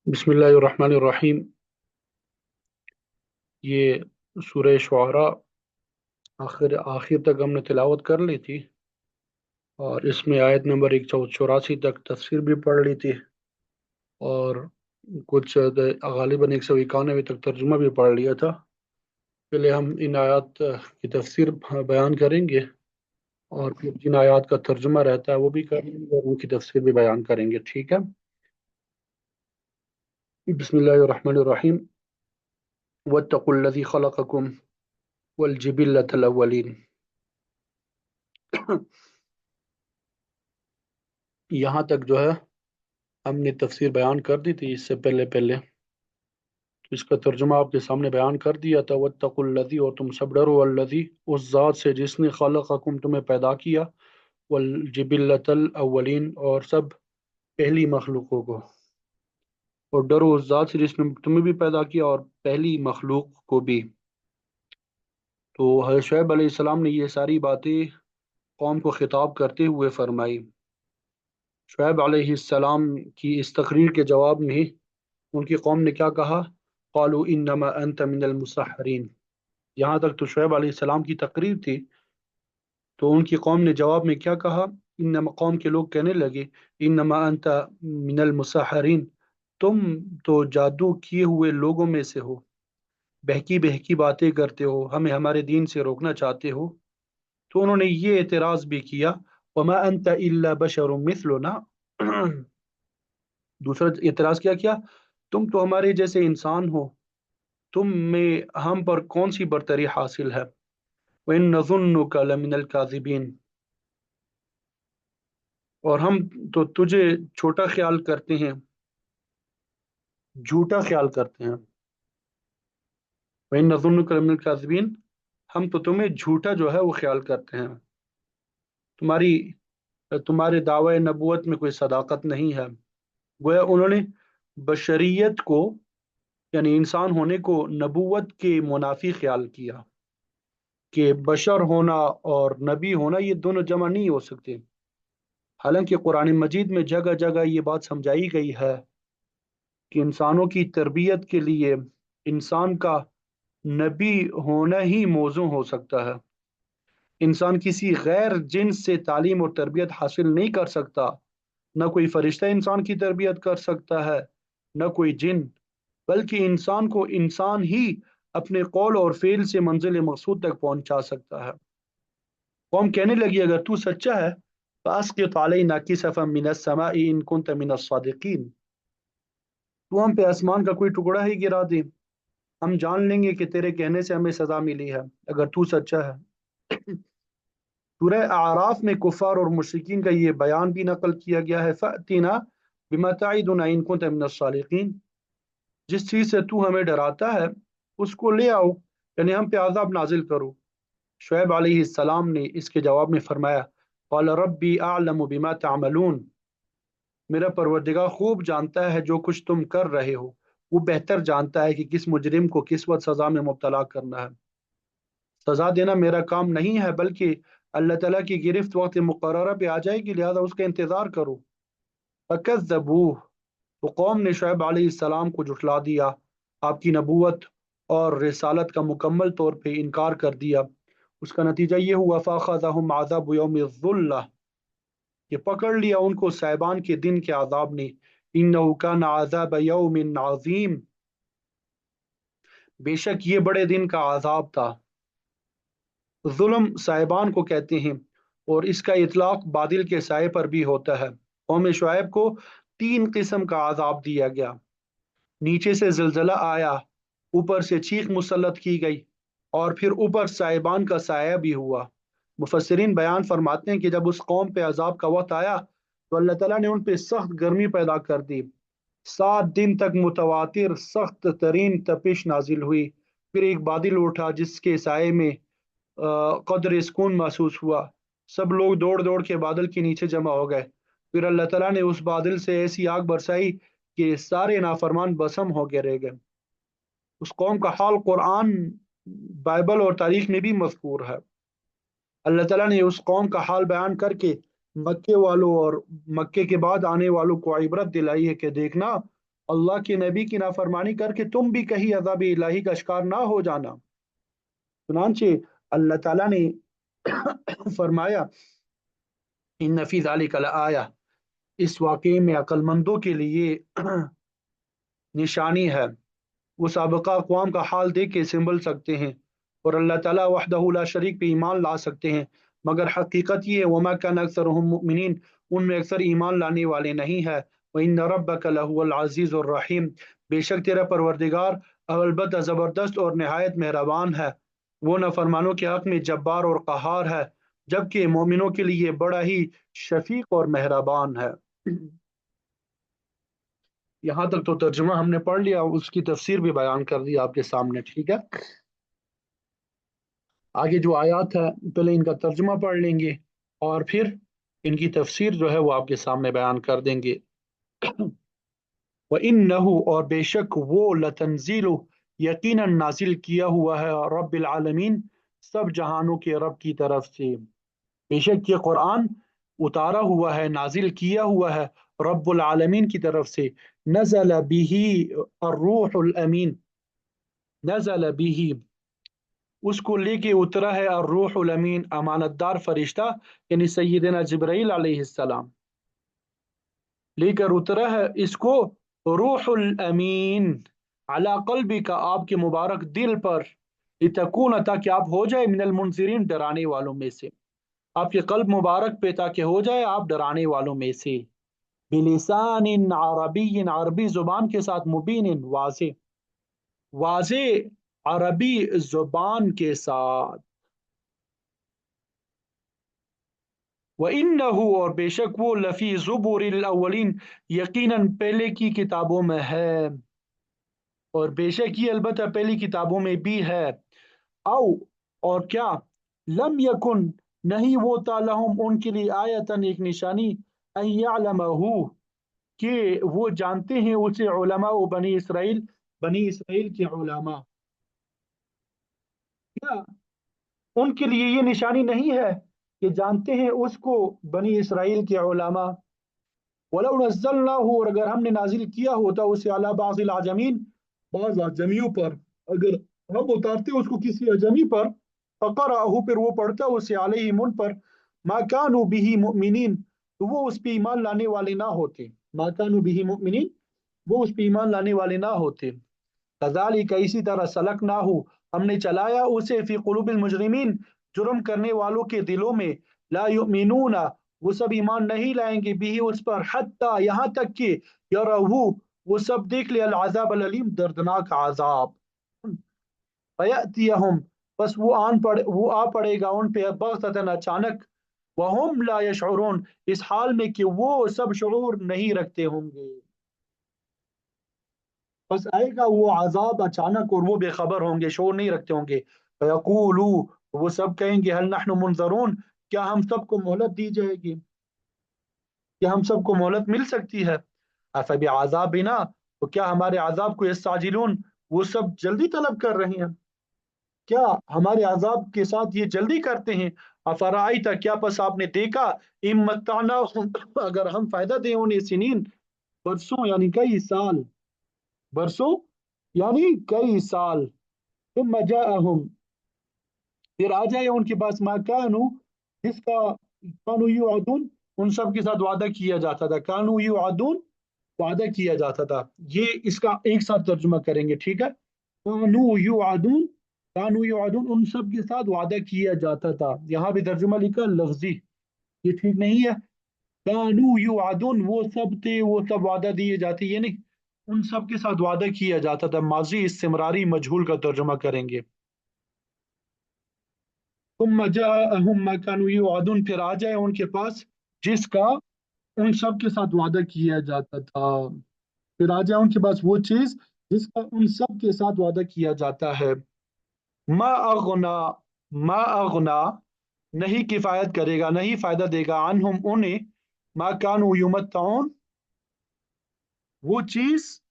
بسم اللہ الرحمن الرحیم۔ یہ سورہ شعراء آخر آخر تک ہم نے تلاوت کر لی تھی، اور اس میں آیت نمبر 184 تک تفسیر بھی پڑھ لی تھی، اور کچھ غالباً 191 تک ترجمہ بھی پڑھ لیا تھا۔ پہلے ہم ان آیات کی تفسیر بیان کریں گے، اور پھر جن آیات کا ترجمہ رہتا ہے وہ بھی کریں گے، اور ان کی تفسیر بھی بیان کریں گے، ٹھیک ہے؟ بسم اللہ الرحمن الرحیم۔ واتقوا الذی خلقکم والجبلة الأولین۔ یہاں تک جو ہے ہم نے تفسیر بیان کر دی تھی، اس سے پہلے اس کا ترجمہ آپ کے سامنے بیان کر دیا تھا۔ واتقوا الذی، اور تم سب ڈرو، الذی، اس ذات سے جس نے خلقکم، تمہیں پیدا کیا، والجبلۃ الاولین، اور سب پہلی مخلوقوں کو، اور ڈرو اس ذات سے جس نے تمہیں بھی پیدا کیا اور پہلی مخلوق کو بھی۔ تو حضرت شعیب علیہ السلام نے یہ ساری باتیں قوم کو خطاب کرتے ہوئے فرمائی۔ شعیب علیہ السلام کی اس تقریر کے جواب میں ان کی قوم نے کیا کہا؟ قالوا انما انت من المسحرین۔ یہاں تک تو شعیب علیہ السلام کی تقریر تھی، تو ان کی قوم نے جواب میں کیا کہا؟ انما، قوم کے لوگ کہنے لگے، انما انت من المسحرین، تم تو جادو کیے ہوئے لوگوں میں سے ہو، بہکی بہکی باتیں کرتے ہو، ہمیں ہمارے دین سے روکنا چاہتے ہو۔ تو انہوں نے یہ اعتراض بھی کیا، وما انت الا بشر مثلنا۔ دوسرا اعتراض کیا کیا؟ تم تو ہمارے جیسے انسان ہو، تم میں ہم پر کون سی برتری حاصل ہے؟ وَإِن نَظُنُّكَ لَمِنَ الْكَاذِبِينَ، اور ہم تو تجھے چھوٹا خیال کرتے ہیں، جھوٹا خیال کرتے ہیں۔ وَإِن نَظُنُّكَ لَمِنَ الْكَاذِبِينَ، ہم تو تمہیں جھوٹا جو ہے وہ خیال کرتے ہیں، تمہاری تمہارے دعوی نبوت میں کوئی صداقت نہیں ہے۔ گویا انہوں نے بشریت کو، یعنی انسان ہونے کو، نبوت کے منافی خیال کیا، کہ بشر ہونا اور نبی ہونا یہ دونوں جمع نہیں ہو سکتے۔ حالانکہ قرآن مجید میں جگہ جگہ یہ بات سمجھائی گئی ہے کہ انسانوں کی تربیت کے لیے انسان کا نبی ہونا ہی موزوں ہو سکتا ہے۔ انسان کسی غیر جنس سے تعلیم اور تربیت حاصل نہیں کر سکتا، نہ کوئی فرشتہ انسان کی تربیت کر سکتا ہے، نہ کوئی جن، بلکہ انسان کو انسان ہی اپنے قول اور فعل سے منزل مقصود تک پہنچا سکتا ہے۔ قوم کہنے لگی، اگر تو سچا ہے فاسقط علینا کسفا من السماء ان کنت من الصادقین، تو ہم پہ آسمان کا کوئی ٹکڑا ہی گرا دے، ہم جان لیں گے کہ تیرے کہنے سے ہمیں سزا ملی ہے اگر تو سچا ہے۔ سورہ اعراف میں کفار اور مشرکین کا یہ بیان بھی نقل کیا گیا ہے، فَأْتِنَا بِمَا تَعِدُنَا إِن كُنتَ مِنَ الصَّادِقِينَ، جس چیز سے تو ہمیں ڈراتا ہے اس کو لے آؤ، یعنی ہم پہ عذاب نازل کرو۔ شعیب علیہ السلام نے اس کے جواب میں فرمایا، قال ربی اعلم بما تعملون، میرا پروردگار خوب جانتا ہے جو کچھ تم کر رہے ہو، وہ بہتر جانتا ہے کہ کس مجرم کو کس وقت سزا میں مبتلا کرنا ہے۔ سزا دینا میرا کام نہیں ہے، بلکہ اللہ تعالیٰ کی گرفت وقت مقررہ پہ آ جائے گی، لہذا اس کا انتظار کرو۔ فکذبوہ، تو قوم نے شعیب علیہ السلام کو جھٹلا دیا، آپ کی نبوت اور رسالت کا مکمل طور پہ انکار کر دیا۔ اس کا نتیجہ یہ ہوا، فاخذہم عذاب یوم الظلہ، کہ پکڑ لیا ان کو صاحبان کے دن کے عذاب نے۔ انہ کان عذاب یوم عظیم، بے شک یہ بڑے دن کا عذاب تھا۔ ظلم صاحبان کو کہتے ہیں، اور اس کا اطلاق بادل کے سائے پر بھی ہوتا ہے۔ قوم شعیب کو تین قسم کا عذاب دیا گیا، نیچے سے زلزلہ آیا، اوپر سے چیخ مسلط کی گئی، اور پھر اوپر صاحبان کا سایہ بھی ہوا۔ مفسرین بیان فرماتے ہیں کہ جب اس قوم پہ عذاب کا وقت آیا تو اللہ تعالیٰ نے ان پہ سخت گرمی پیدا کر دی، 7 دن تک متواتر سخت ترین تپش نازل ہوئی، پھر ایک بادل اٹھا جس کے سائے میں قدر سکون محسوس ہوا، سب لوگ دوڑ دوڑ کے بادل کے نیچے جمع ہو گئے، پھر اللہ تعالیٰ نے اس بادل سے ایسی آگ برسائی کہ سارے نافرمان بسم ہو کے رہ گئے۔ اس قوم کا حال قرآن، بائبل اور تاریخ میں بھی مذکور ہے۔ اللہ تعالیٰ نے اس قوم کا حال بیان کر کے مکے والوں اور مکے کے بعد آنے والوں کو عبرت دلائی ہے کہ دیکھنا अल्लाह के नबी की नाफरमानी करके तुम भी कहीं अज़ाब इलाही का शिकार ना हो जाना। चुनांचे अल्लाह ताला ने फरमाया, इन फी ज़ालिका लआया, इस वाक़े में अक्लमंदों के लिए निशानी है। वो साबका अक़वाम का हाल देख के संभल सकते हैं और अल्लाह ताला वहदहू ला शरीक पे ईमान ला सकते हैं। मगर हकीकत ये है, वमा कान अक्सरुहुम मुमिनीन, उनमें अक्सर ईमान लाने वाले नहीं है। व इन्न रब्बक लहुवल अज़ीज़ुर रहीम, बेशक तेरा परवरदिगार अलबत्ता ज़बरदस्त और नहायत मेहरबान है। वो नाफरमानों के हक में जब्बार और कहार है, जबकि मोमिनों के लिए बड़ा ही शफीक और मेहरबान है। यहाँ तक तो तर्जुमा हमने पढ़ लिया, उसकी तफसीर भी बयान कर दी आपके सामने, ठीक है। आगे जो आयत है पहले इनका तर्जुमा पढ़ लेंगे और फिर इनकी तफसीर जो है वो आपके सामने बयान कर देंगे। व इन्नहु, और बेशक वो, लतंजीलु, यकीनन नाजिल किया हुआ है, रब्बिल आलमीन, सब जहानों के रब की तरफ से। बेशक ये कुरान उतारा हुआ है, नाजिल किया हुआ है रब्बुल आलमीन की तरफ से। नज़ल बिही अर्रूहुल अमीन, नज़ल बिही, उसको लेके उतरा है, अर्रूहुल अमीन, अमानतदार फरिश्ता, यानी सैयदना जिब्राइल अलैहिस्सलाम लेकर उतरा है इसको, रूहुल अमीन, अला कल्बी का, आपके मुबारक दिल पर, लितकून, ताकि आप हो जाए, मिनल मुनज़िरीन, डराने वालों में से, आपके कल्ब मुबारक पे ताकि हो जाए आप डराने वालों में से। बिलिसानिन अरबिय्यिन, अरबी जुबान के साथ, मुबीन, वाज़े, वाज़े अरबी जुबान के साथ। व इन्नहु, और बेशक वो, लफ़ी ज़ुबुरिल अव्वलीन, यकीनन पहले की किताबों में है, और बेशक ये अलबत्ता पहली किताबों में भी है। औ, और क्या, लम यकुन, नहीं वो था, लहुम, उनके लिए, आयतन, एक निशानी, अन यअलमहु, कि वो जानते हैं उसे, उलमा बनी इसराइल के उलमा। क्या उनके लिए ये निशानी नहीं है कि जानते हैं उसको बनी इसराइल के उलमा। वलौ नज़्ज़लनाहु, और अगर हमने नाजिल किया होता उसे, अला बाज़िल आजमीन, बाज़ अजमियों पर, अगर हम उतारते उसको किसी अजमी पर, फ़क़रअहु, फिर वो पढ़ता उसे, अलैहिम, उन पर, मा कानू बिही मुमिनीन, तो वो उस पे ईमान लाने वाले ना होते। मा कानू बिही मुमिनीन, वो उस पे ईमान लाने वाले ना होते। कज़ालिक, इसी तरह, सलकनाहु, हमने चलाया उसे, फी कुलूबिल मुजरिमीन, जुर्म करने वालों के दिलों में, ला युमिनूना, वो सब ईमान नहीं लाएंगे, भी उस पर, हत्ता, यहाँ तक कि, यरहु, वो सब देख ले, अल अज़ाब अल अलीम, दर्दनाक आज़ाब। फयअतियहुम, बस वो आ पड़ेगा उन पे, बग़ततन, अचानक, वहुम ला यशउरून, इस हाल में कि वो सब शऊर नहीं रखते होंगे। बस आएगा वो अजाब अचानक और वो बेखबर होंगे, शोर नहीं रखते होंगे। फयकूलू, वो सब कहेंगे, हल नहनु मुनज़रून, क्या हम सबको मोहलत दी जाएगी, क्या हम सबको मोहलत मिल सकती है। अफबि आज़ाबिना, तो क्या हमारे आजाब को यस्ताजिलून, वो सब जल्दी तलब कर रहे हैं, क्या हमारे आजाब के साथ ये जल्दी करते हैं। अफराइता, क्या पस आपने देखा, इम मत्ताना, अगर हम फायदा दें उन्हें, सिनीन, बरसों यानी कई साल, बरसों यानी कई साल, तुम जाअहुम, फिर आ जाए उनके पास, मा कानू, जिसका, कानू युअदून, उन सब के साथ वादा किया जाता था, कानू युअदून, वादा किया जाता था। ये इसका एक साथ तर्जुमा करेंगे, ठीक है। कानू युअदून, कानू युअदून, उन सब के साथ वादा किया जाता था। यहाँ भी तर्जुमा लिखा लफ्जी, ये ठीक नहीं है। कानू युअदून, वो सब थे, वो सब वादा दिए जाते, ये नहीं, उन सब के साथ वादा किया जाता था। माजी इस्तिमरारी मजहूल का तर्जुमा करेंगे। तुम जाअहुम मा कानू युअदून, फिर आ जाए उनके पास जिसका उन सब के साथ वादा किया जाता था, फिर आ जाए उनके पास वो चीज जिसका उन सब के साथ वादा किया जाता है। मा अगना, मा अगना, नहीं किफायत करेगा, नहीं फायदा देगा, अनहुम, उन्हें, मा कानू युमत्ताउन, वो चीज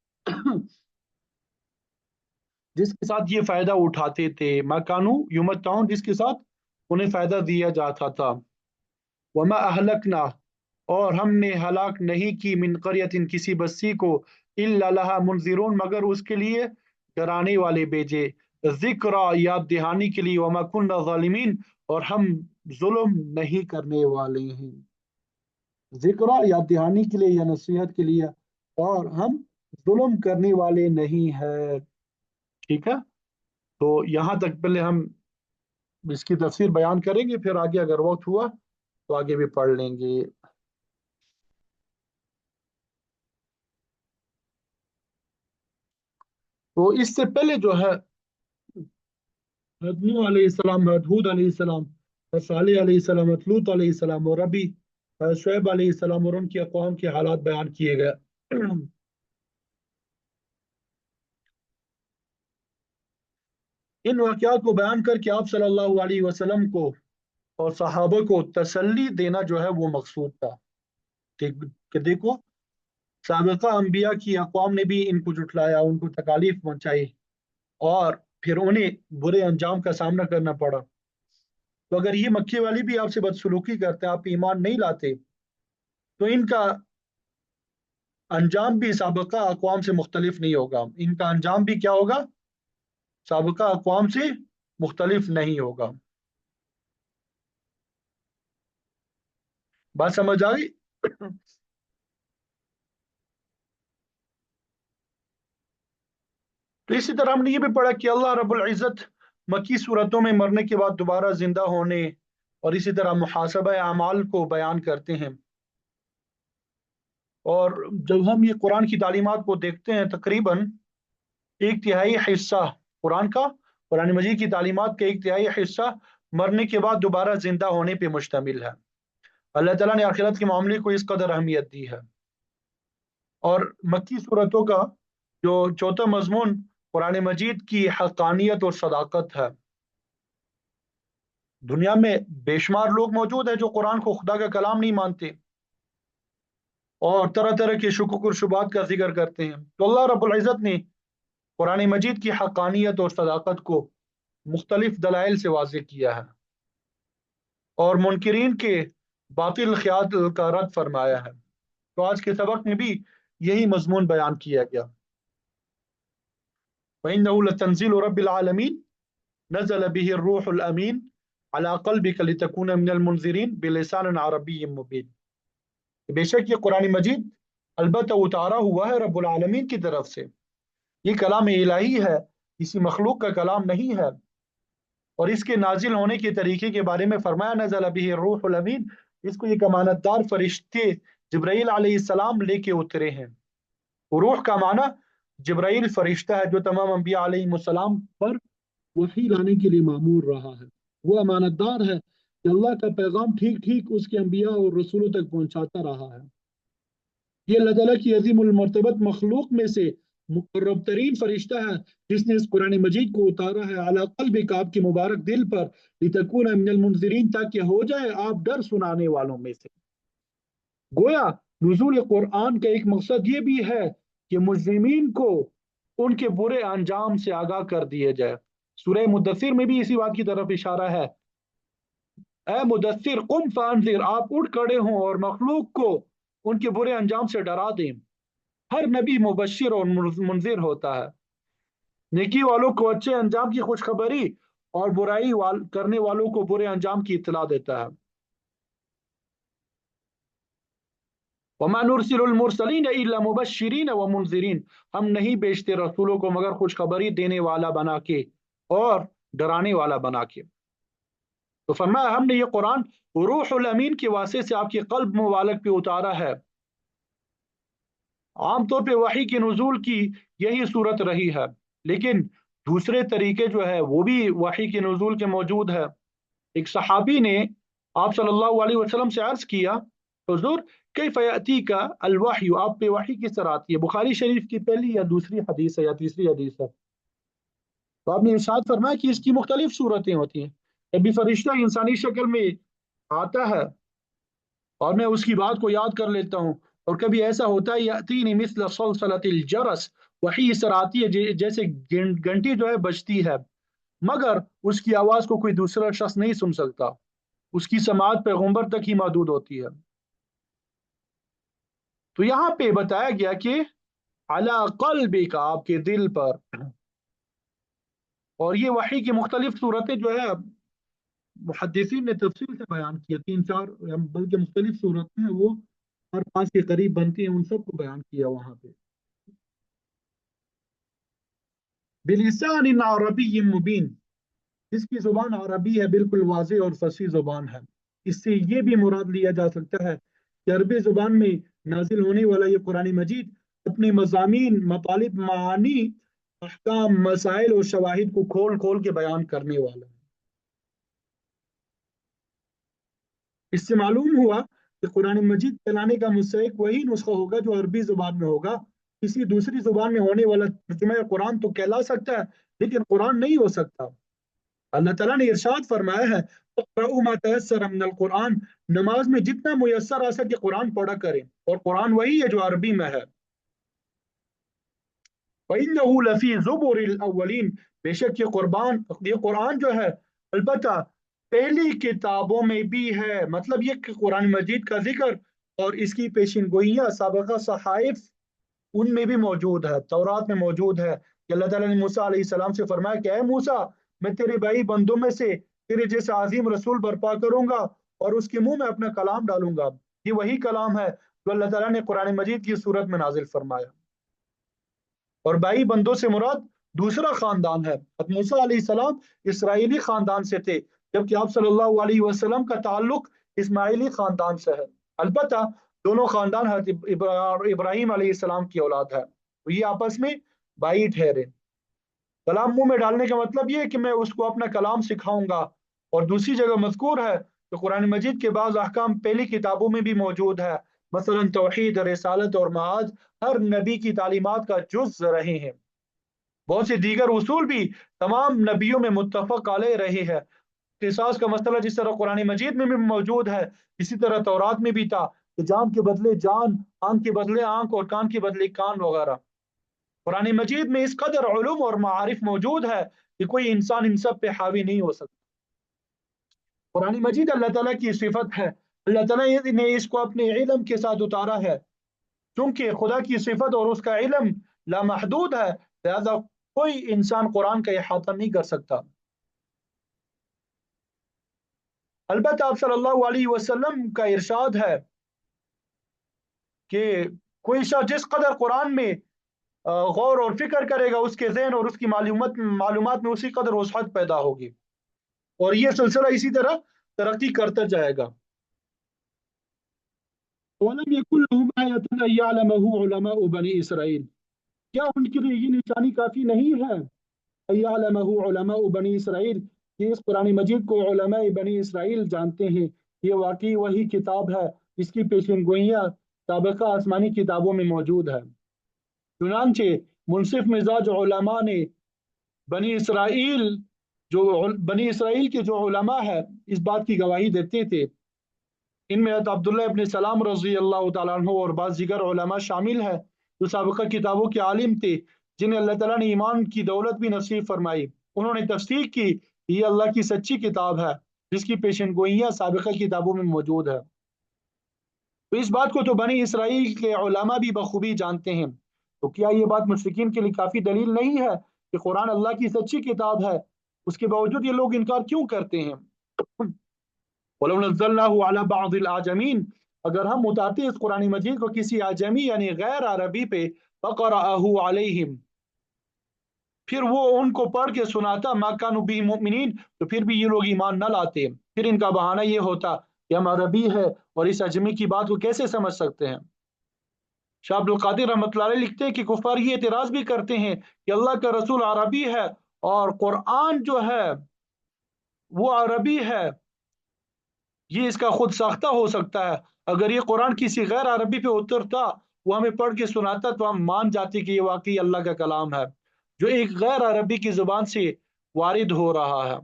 जिसके साथ ये फायदा उठाते थे, मा कानू युमत्ताउन, जिसके साथ उन्हें फायदा दिया जाता था। वमा अहलकना, और हमने हलाक नहीं की, मिन करियतिन, किसी बस्ती को, इल्ला लहा मुनजिरून, मगर उसके लिए डराने वाले भेजे, जिक्रा याद दहानी के लिए, वमा कुन्ना ज़ालिमीन, और हम जुल्म नहीं करने वाले हैं। जिक्रा याद दहानी के लिए या नसीहत के लिए, और हम जुल्म करने वाले नहीं है। ठीक है, तो यहाँ तक पहले हम इसकी तफसीर बयान करेंगे, फिर आगे अगर वक्त हुआ तो आगे भी पढ़ लेंगे। तो इससे पहले जो है हज़रत नूह अलैहिस्सलाम, हज़रत हूद अलैहिस्सलाम, हज़रत सालेह अलैहिस्सलाम, हज़रत लूत अलैहिस्सलाम और अभी हज़रत शुएब अलैहिस्सलाम और उनकी अक़वाम के हालात बयान किए गए। इन वाक़यात को बयान करके आप सल्लल्लाहु अलैहि वसल्लम को और सहाबा को तसल्ली देना जो है वो मकसूद था। ठीक, कि देखो साबिक़ा अंबिया की अक़वाम ने भी इनको जुटलाया, उनको तकालीफ पहुंचाई, और फिर उन्हें बुरे अंजाम का सामना करना पड़ा। तो अगर ये मक्के वाली भी आपसे बदसलूकी करते, आप ईमान नहीं लाते, तो इनका अंजाम भी साबिक़ा अक़वाम से मुख्तलिफ नहीं होगा। इनका अंजाम भी क्या होगा? साबिक़ा अक़वाम से मुख्तलिफ नहीं होगा। बात समझ आ गई? तो इसी तरह हमने ये भी पढ़ा कि अल्लाह रब्बुल इज़्ज़त मक्की सूरतों में मरने के बाद दोबारा जिंदा होने और इसी तरह मुहासबा अमाल को बयान करते हैं। और जब हम ये कुरान की तालीमात को देखते हैं, तकरीबन एक तिहाई हिस्सा कुरान का, कुरान मजीद की तालीमात का एक तिहाई हिस्सा मरने के बाद दोबारा जिंदा होने पे मुश्तमिल है। अल्लाह ताला ने आखिरत के मामले को इस कदर अहमियत दी है। और मक्की सूरतों का जो चौथा मजमून कुरान मजीद की हक़ानियत और सदाकत है। दुनिया में बेशुमार लोग मौजूद हैं जो कुरान को खुदा का कलाम नहीं मानते और तरह तरह के शुकुक और शुबात का जिक्र करते हैं। तो अल्लाह रब्बुल इज़्ज़त ने कुरान मजीद की हक़ानियत और सदाकत को मुख्तलिफ दलाइल से वाज़ेह किया है और मुनकिरीन के बातिल ख्याल का रद्द फरमाया है। तो आज के सबक में भी यही मजमून बयान किया गया। वइन्नहु लतंज़ीलु रब्बिल आलमीन नज़ल बिहि रूहुल अमीन अला क़ल्बिका लितकूना मिनल मुनज़िरीन बिलिसानिन अरबिय्यिन मुबीन। बेशक ये कुरान मजीद अलबत्ता उतारा हुआ है रब्बुल आलमीन की तरफ से। ये कलाम इलाही है, किसी मखलूक का कलाम नहीं है। और इसके नाजिल होने के तरीके के बारे में फरमाया नज़ल बिहि रूहुल अमीन, इसको एक अमानतदार फरिश्ते जिब्राईल अलैहिस्सलाम लेके उतरे हैं। रूह का माना जिब्राईल फरिश्ता है जो तमाम अंबिया अलैहिस्सलाम पर वही लाने के लिए मामूर रहा है। वो अमानतदार है कि अल्लाह का पैगाम ठीक ठीक उसके अंबिया और रसूलों तक पहुंचाता रहा है। ये अल्लाह ताला की अजीमुल मर्तबत मखलूक में से मुकर्रब तरीन फरिश्ता है जिसने इस कुरान मजीद को उतारा है अला क़ल्बिक, आपके मुबारक दिल पर, लितकूना मिनल मुनज़िरीन, ताकि हो जाए आप डर सुनाने वालों में से। गोया नुज़ूल कुरान का एक मकसद ये भी है कि मुजरिमीन को उनके बुरे अंजाम से आगाह कर दिया जाए। सूरह मुद्दसिर में भी इसी बात की तरफ इशारा है, ए मुदस्सिर कुम फानजिर, आप उठ खड़े हों और मखलूक को उनके बुरे अंजाम से डरा दें। हर नबी मुबश्शिर और मुनजिर होता है, नेकी वालों को अच्छे अंजाम की खुशखबरी और करने वालों को बुरे अंजाम की इत्तला देता है। वमा नुरसिलुल मुरसलीन इल्ला मुबश्शिरीन व मुनजिरीन, हम नहीं भेजते रसूलों को मगर खुशखबरी देने वाला बना के और डराने वाला बना के। तो फरमाया हमने ये कुरान रूहुल अमीन के वास्ते से आपके कल्ब मुबारक पे उतारा है। आमतौर पे वही के नुज़ूल की यही सूरत रही है, लेकिन दूसरे तरीके जो है वो भी वही के नुज़ूल के मौजूद है। एक सहाबी ने आप सल्लल्लाहु अलैहि वसल्लम से अर्ज किया, हुजूर कैफ यातीका अल वही, आप पे वही किस तरह आती है? बुखारी शरीफ की पहली या दूसरी हदीस है या तीसरी हदीस है। तो आपने इरशाद फरमाया कि इसकी मुख्तलिफ सूरतें होती हैं। कभी फरिश्ता इंसानी शक्ल में आता है और मैं उसकी बात को याद कर लेता हूँ, और कभी ऐसा होता है यातीनी मिस्ल सलसलतिल जरस, वही इस तरह आती है जैसे घंटी जो है बजती है, मगर उसकी आवाज को कोई दूसरा शख्स नहीं सुन सकता, उसकी समात पैगंबर तक ही महदूद होती है। तो यहाँ पे बताया गया कि अला क़ल्बिक, आपके दिल पर। और ये वही की मुख्तलिफ सूरतें जो है मुहद्दिसीन ने तफसील से बयान किया, तीन चार बल्कि मुख्तलिफ सूरतें हैं वो हर पांच के करीब बनती हैं, उन सबको बयान किया वहां पे। बिलिसान अरबी मुबीन, जिसकी जुबान अरबी है, बिल्कुल वाज़ेह और फसी जुबान है। इससे ये भी मुराद लिया जा सकता है कि अरबी जुबान में नाजिल होने वाला ये कुरान मजीद अपने मज़ामीन, मतालिब, मानी, अहकाम, मसाइल और शवाहिद को खोल खोल के बयान करने वाला है। इससे मालूम हुआ कि कुरान मजीद चलाने का मुस्तहिक वही नुस्खा होगा जो अरबी जुबान में होगा। किसी दूसरी जुबान में होने वाला तर्जुमा कुरान तो कहला सकता है, लेकिन कुरान नहीं हो सकता। अल्लाह ताला ने इरशाद फरमाया है, "इक़्रऊ मा तयस्सर मिनल कुरान", नमाज में जितना मुयस्सर आ सके कुरान पढ़ा करें, और कुरान वही है जो अरबी में है। वइन्नहु लफी ज़ुबुरिल अव्वलीन, बेशक ये कुरान जो है अलबत्ता पहली किताबों में भी है। मतलब ये कि कुरान मजीद का जिक्र और इसकी पेशिन गोइयाँ साबिक़ा सहाइफ उनमें भी मौजूद है, तौरात में मौजूद है कि अल्लाह ताला ने मूसा अलैहिस्सलाम से फरमाया कि ऐ मूसा, मैं तेरे भाई बंदों में से तेरे जैसा अजीम रसूल बर्पा करूंगा और उसके मुंह में अपना कलाम डालूंगा। ये वही कलाम है जो अल्लाह ताला ने कुरान मजीद की सूरत में नाजिल फरमाया। और बाई बंदों से मुराद दूसरा खानदान है। हज़रत मूसा अलैहिस्सलाम इसराइली खानदान से थे, जबकि आप सल्लल्लाहु अलैहि वसल्लम का ताल्लुक इस्माइली खानदान से है। अलबत्ता दोनों खानदान हज़रत इब्राहिम अलैहिस्सलाम की औलाद है, तो ये आपस में भाई ठहरे। कलाम मुंह में डालने का मतलब ये है कि मैं उसको अपना कलाम सिखाऊंगा। और दूसरी जगह मज़कूर है तो कुरान मजीद के बाज़ अहकाम पहली किताबों में भी मौजूद है, मसलन तौहीद, रिसालत और माद हर नबी की तालीमात का जुज़ रहे हैं। बहुत से दीगर उसूल भी तमाम नबियों में मुत्तफ़क़ अलैह रहे हैं। किसास का मसला जिस तरह कुरान मजीद में भी मौजूद है, इसी तरह तौरात में भी था कि जान के बदले जान, आंख के बदले आंख और कान के बदले कान वगैरह। कुरान मजीद में इस कदर उलूम और मारिफ मौजूद है कि कोई इंसान इन सब पे हावी नहीं हो सकता। कुरान मजीद अल्लाह ताला की सिफत है, अल्लाह ताला ने इसको अपने इल्म के साथ उतारा है। क्योंकि खुदा की सिफत और उसका इल्म लामहदूद है, लिहाजा कोई इंसान कुरान का इहाता नहीं कर सकता। अलबत्ता आप सल्लल्लाहु अलैहि वसल्लम का इरशाद है कि कोई शख्स जिस कदर कुरान में गौर और फिक्र करेगा, उसके ज़हन और उसकी मालूमात में उसी कदर वसअत पैदा होगी, और ये सिलसिला इसी तरह तरक्की करता जाएगा। वलम यकुन लहुम आयतुन अन यअलमहु उलमाउ बनी इसराइल, क्या उनके लिए ये निशानी काफी नहीं है, अन यअलमहु उलमाउ बनी इसराइल, कि इस कुरान मजीद को उलमाए बनी इसराइल जानते हैं। ये वाकई वही किताब है जिसकी पेशन गोइयाँ साबिक़ा आसमानी किताबों में मौजूद है। चुनांचे मुनसिफ मिजाज उलमा ने बनी इसराइल बनी इसराइल के जो उलमा है इस बात की गवाही देते थे। इनमें हज़रत अब्दुल्लाह इब्न सलाम रज़ी अल्लाह तआला अन्हु और बाज़ दीगर उलमा शामिल है जो साबिक़ा किताबों के आलिम थे, जिन्हें अल्लाह ताला ने ईमान की दौलत भी नसीब फरमाई। उन्होंने तस्दीक की ये अल्लाह की सच्ची किताब है जिसकी पेशन गोइयाँ साबिक़ा किताबों में मौजूद है। तो इस बात को तो बनी इसराइल के उलमा भी बखूबी जानते हैं। तो क्या ये बात मुशरिकीन के लिए काफ़ी दलील नहीं है कि कुरान अल्लाह की सच्ची किताब है? उसके बावजूद ये लोग इनकार क्यों करते हैं? वलौ नज़्ज़लनाहु अला बअदिल आजमीन, अगर हम उतारते इस कुरान मजीद को किसी आजमी यानी गैर अरबी पे, फ़क़रअहु अलैहिम, फिर वो उनको पढ़ के सुनाता, मा कानू बिही मुमिनीन, तो फिर भी ये लोग ईमान न लाते। फिर इनका बहाना ये होता कि हम अरबी है और इस अजमी की बात को कैसे समझ सकते हैं। शाह अब्दुल कादिर रहमतुल्लाह अलैह लिखते हैं कि कुफार ये एतराज भी करते हैं कि अल्लाह का रसूल अरबी है और कुरान जो है वो अरबी है, ये इसका खुद साख्ता हो सकता है। अगर ये कुरान किसी गैर अरबी पे उतरता, वो हमें पढ़ के सुनाता, तो हम मान जाते कि ये वाकई अल्लाह का कलाम है जो एक गैर अरबी की जुबान से वारिद हो रहा है।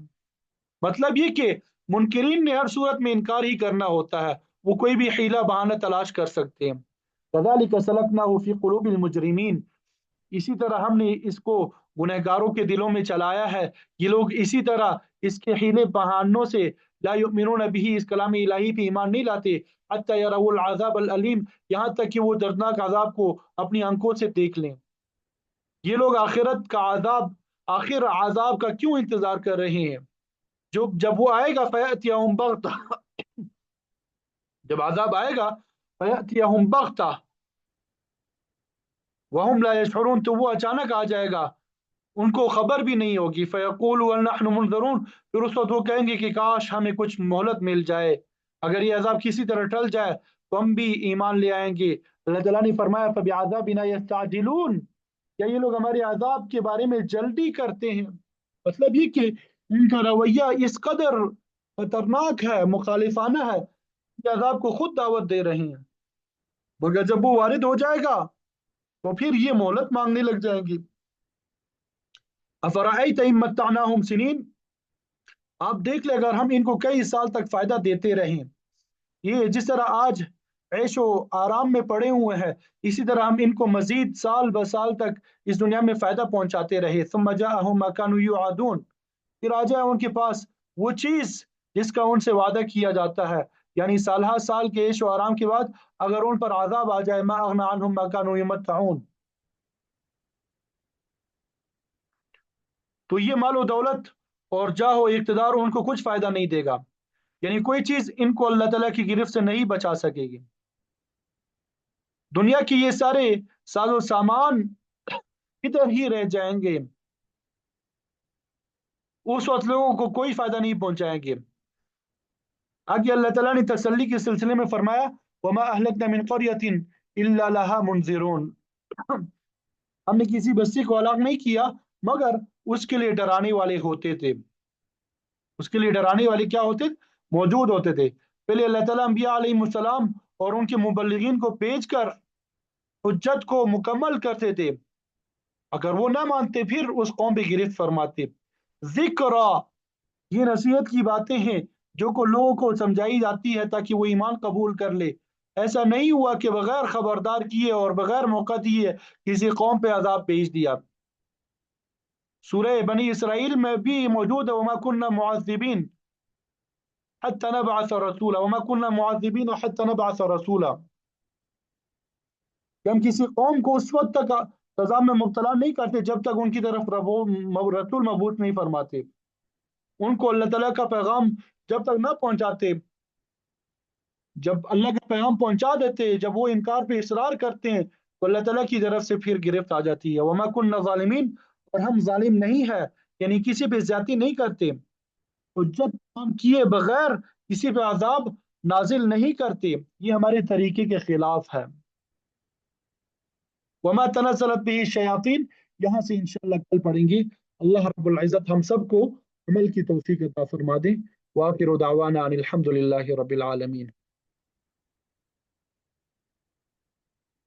मतलब ये कि मुनकिरीन ने हर सूरत में इनकार ही करना होता है, वो कोई भी हीला बहाना तलाश कर सकते हैं। कज़ालिक सलकनाहु फी कुलूबिल मुजरिमीन, इसी तरह हमने इसको गुनहगारों के दिलों में चलाया है। ये लोग इसी तरह इसके हीले बहानों से ला युमिनून बिही, इस कलाम इलाही पे ईमान नहीं लाते, हत्ता यरउल अज़ाब अल अलीम, यहाँ तक कि वो दर्दनाक अजाब को अपनी आंखों से देख लें। ये लोग आखिरत का आजाब, आखिर आजाब का क्यों इंतजार कर रहे हैं? जो जब वो आएगा, फयअतियहुम बग़ता, जब आजाब आएगा, फयअतियहुम बग़ता वहुम ला यशउरून, तो वो अचानक आ जाएगा, उनको खबर भी नहीं होगी। फ़यक़ूलू हल नहनु मुनज़रून, फिर उस वक्त वो कहेंगे कि काश हमें कुछ मोहलत मिल जाए, अगर ये अजाब किसी तरह टल जाए तो हम भी ईमान ले आएंगे। अल्लाह ताला ने फरमाया फ़बिअज़ाबिना यस्तअजिलून, क्या ये लोग हमारे अजाब के बारे में जल्दी करते हैं? मतलब ये कि इनका रवैया इस कदर खतरनाक है, मुखालिफाना है, कि अजाब को खुद दावत दे रहे हैं, मगर जब वो वारिद हो जाएगा तो फिर ये मोहलत मांगने लग जाएंगी। अफराअयत इन मत्तअनाहुम सिनीन, आप देख ले अगर हम इनको कई साल तक फायदा देते रहें, ये जिस तरह आज ऐशो आराम में पड़े हुए हैं, इसी तरह हम इनको मजीद साल ब साल तक इस दुनिया में फायदा पहुंचाते रहे। सुम्मा जाअहुम मा कानू युअदून, फिर आ जाए उनके पास वो चीज जिसका उनसे वादा किया जाता है, यानी साल हर साल के ऐशो आराम के बाद अगर उन पर आजाब आ जाए, मा अगना अन्हुम मा कानू यमत्तऊन, तो ये मालो दौलत और जाहो इक़्तिदार उनको कुछ फायदा नहीं देगा, यानी कोई चीज इनको अल्लाह ताला की गिरफ्त से नहीं बचा सकेगी। दुनिया की ये सारे साजो सामान किधर ही रह जाएंगे, उस वक्त लोगों को कोई फायदा नहीं पहुंचाएंगे। आगे अल्लाह ताला ने तसल्ली के सिलसिले में फरमाया, वमा अहलकना मिन क़रयतिन इल्ला लहा मुनज़िरून, हमने किसी बस्ती को हलाक नहीं किया मगर उसके लिए डराने वाले होते थे, उसके लिए डराने वाले क्या होते, मौजूद होते थे। पहले अल्लाह ताला अंबिया अलैहिस्सलाम और उनके मुबल्लिगीन को भेजकर हुज्जत को मुकम्मल करते थे, अगर वो ना मानते फिर उस कौम पे गिरफ्त फरमाते। जिक्रा, ये नसीहत की बातें हैं जो को लोगों को समझाई जाती है ताकि वो ईमान कबूल कर ले। ऐसा नहीं हुआ कि बगैर खबरदार किए और बगैर मौका दिए किसी कौम पे अजाब भेज दिया। सूरह बनी इसराइल में भी मौजूद है, वमा कुन्ना मुअज़्ज़िबीन हत्ता नबअस रसूला, वमा कुन्ना मुअज़्ज़िबीन हत्ता नबअस रसूला, कि हम किसी कौम को उस वक्त तक सजा में मुब्तला नहीं करते जब तक उनकी तरफ रसूल मबूस नहीं फरमाते, उनको अल्लाह ताला का पैगाम जब तक ना पहुंचाते, जब अल्लाह का पैगाम पहुंचा देते, जब वो इनकार पे इसरार करते हैं तो अल्लाह ताला की तरफ से फिर गिरफ्त आ जाती है। वमा कुन्ना ज़ालिमीन, और हम जालिम नहीं है, यानी किसी पे ज्यादती नहीं करते, हुज्जत काम किए बगैर किसी पे अजाब नाजिल नहीं करते, ये हमारे तरीके के खिलाफ है। वमा तनज़्ज़लत बिही शयातीन, यहाँ से इंशाअल्लाह कल पढ़ेंगे। अल्लाह रब्बुल इज़्ज़त हम सबको अमल की तौफीक अता फरमा दे। व आखिरु दावाना अनिल हम्दुलिल्लाहि रब्बिल आलमीन।